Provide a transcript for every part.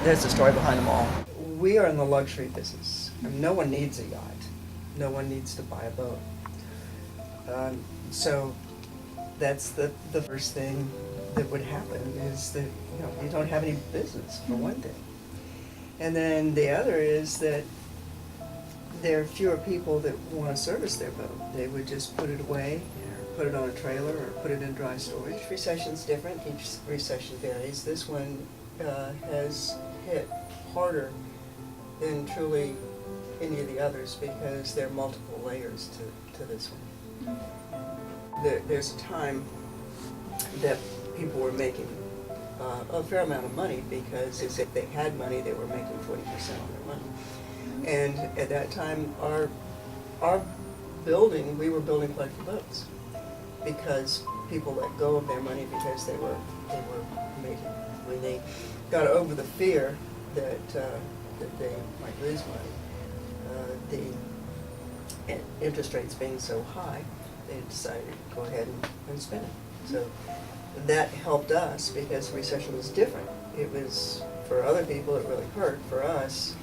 There's a story behind them all. We are in the luxury business. I mean, no one needs a yacht. No one needs to buy a boat. So that's the first thing that would happen is that you don't have any business, for one thing. And then the other is that there are fewer people that want to service their boat. They would just put it away, or put it on a trailer, or put it in dry storage. Each recession's different. Each recession varies. This one has hit harder than truly any of the others because there are multiple layers to this one. There's a time that people were making a fair amount of money because if they had money, they were making 40% on their money. And at that time, our building, we were building collector boats because people let go of their money because they were making, when they got over the fear that they might lose money, the interest rates being so high, they decided to go ahead and spend it. So that helped us because the recession was different. It was, for other people, it really hurt. For us,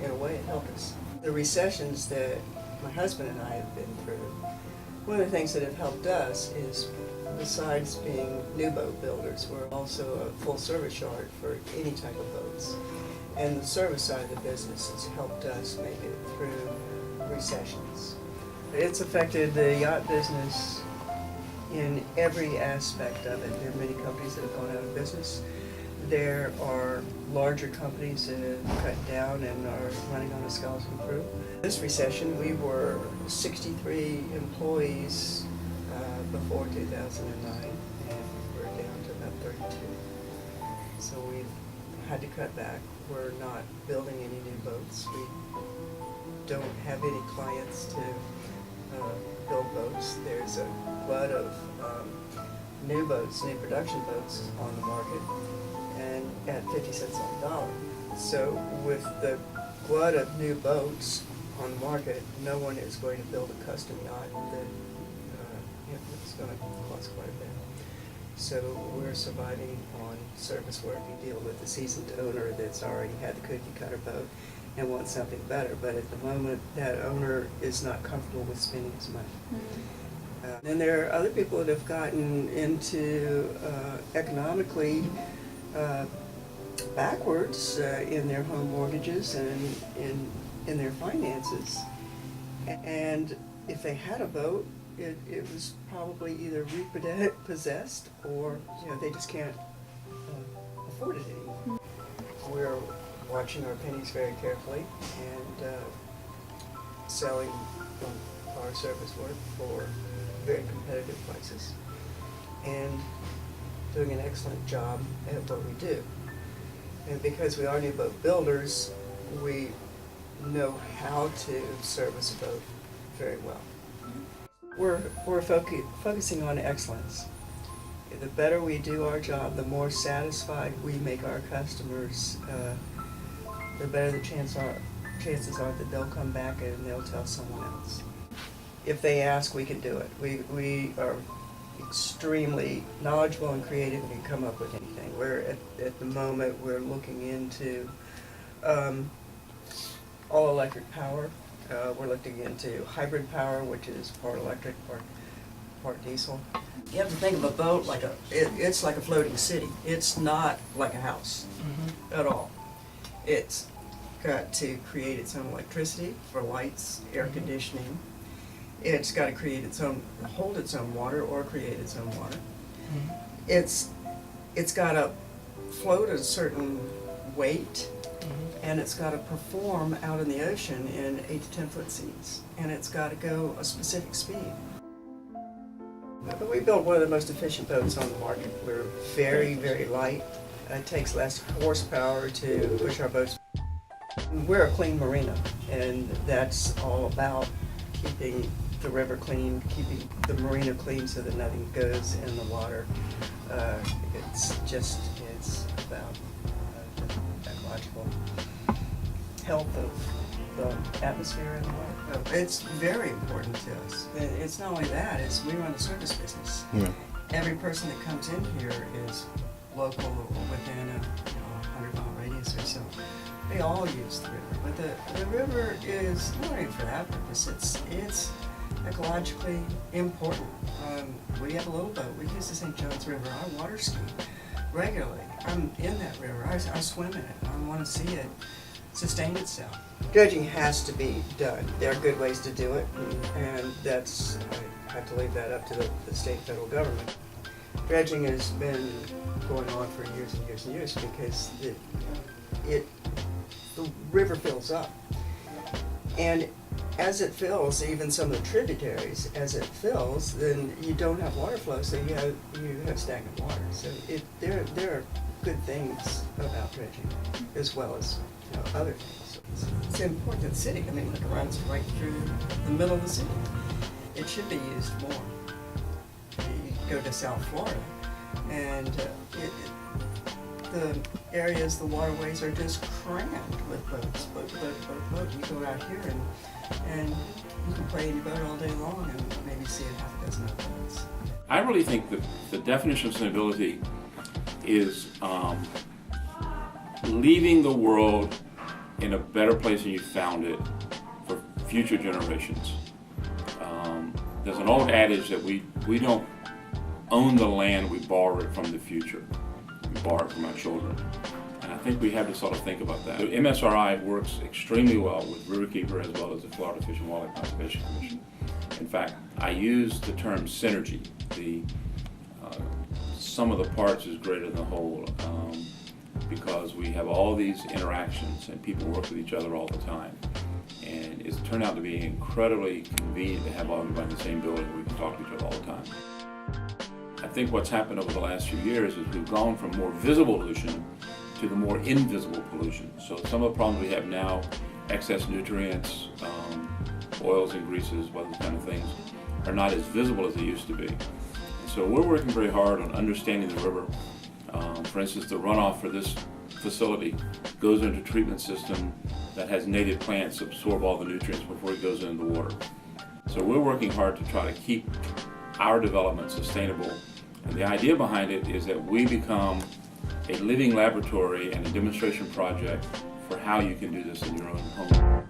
in a way, it helped us. The recessions that my husband and I have been through, one of the things that have helped us is, besides being new boat builders, we're also a full service yard for any type of boats. And the service side of the business has helped us make it through recessions. It's affected the yacht business in every aspect of it. There are many companies that have gone out of business. There are larger companies that have cut down and are running on a skeleton crew. This recession, we were 63 employees before 2009, and we're down to about 32. So we've had to cut back. We're not building any new boats. We don't have any clients to build boats. There's a glut of new boats, new production boats on the market, and at 50 cents on the dollar. So with the glut of new boats on the market, no one is going to build a custom yacht that it's going to cost quite a bit. So we're surviving on service work. We deal with the seasoned owner that's already had the cookie cutter boat and wants something better. But at the moment, that owner is not comfortable with spending his money. And there are other people that have gotten into economically backwards in their home mortgages and in their finances. And if they had a boat, it was probably either repossessed or they just can't afford it anymore. We're watching our pennies very carefully and selling our service work for very competitive prices and doing an excellent job at what we do. And because we are new boat builders, we know how to service a boat very well. We're focusing on excellence. The better we do our job, the more satisfied we make our customers, the better the chances are that they'll come back and they'll tell someone else. If they ask, we can do it. We are extremely knowledgeable and creative and can come up with anything. We're at the moment we're looking into all electric power. We're looking into hybrid power, which is part electric, part diesel. You have to think of a boat like it's like a floating city. It's not like a house at all. It's got to create its own electricity for lights, air conditioning. It's got to create its own, hold its own water or create its own water. It's got to float a certain weight. And it's got to perform out in the ocean in 8 to 10 foot seas. And it's got to go a specific speed. But we built one of the most efficient boats on the market. We're very, very light. It takes less horsepower to push our boats. We're a clean marina, and that's all about keeping the river clean, keeping the marina clean so that nothing goes in the water. It's about the ecological health of the atmosphere and the water. It's very important to us. It's not only that, it's we run a service business. Every person that comes in here is local or within a 100-mile radius or so. They all use the river, but the river is not only for that purpose, it's ecologically important. We have a little boat. We use the St. John's River. I water ski regularly. I'm in that river. I swim in it. I want to see it sustain itself. Dredging has to be done. There are good ways to do it, and that's, I have to leave that up to the state and federal government. Dredging has been going on for years and years and years because the river fills up. And as it fills, even some of the tributaries, as it fills, then you don't have water flow, so you have stagnant water. So there are good things about dredging as well as other things. It's an important city. I mean, look, it runs right through the middle of the city. It should be used more. You go to South Florida, and the areas, the waterways are just crammed with boats. Boat. You go out here and you can play in your boat all day long and maybe see a half a dozen other boats. I really think that the definition of sustainability is leaving the world in a better place than you found it for future generations. There's an old adage that we don't own the land, we borrow it from the future. We borrow it from our children. And I think we have to sort of think about that. The MSRI works extremely well with Riverkeeper as well as the Florida Fish and Wildlife Conservation Commission. In fact, I use the term synergy. The sum of the parts is greater than the whole, because we have all these interactions and people work with each other all the time. And it's turned out to be incredibly convenient to have everybody in the same building where we can talk to each other all the time. I think what's happened over the last few years is we've gone from more visible pollution to the more invisible pollution. So some of the problems we have now, excess nutrients, oils and greases, those kind of things, are not as visible as they used to be. So we're working very hard on understanding the river. For instance, the runoff for this facility goes into a treatment system that has native plants absorb all the nutrients before it goes into the water. So we're working hard to try to keep our development sustainable. And the idea behind it is that we become a living laboratory and a demonstration project for how you can do this in your own home.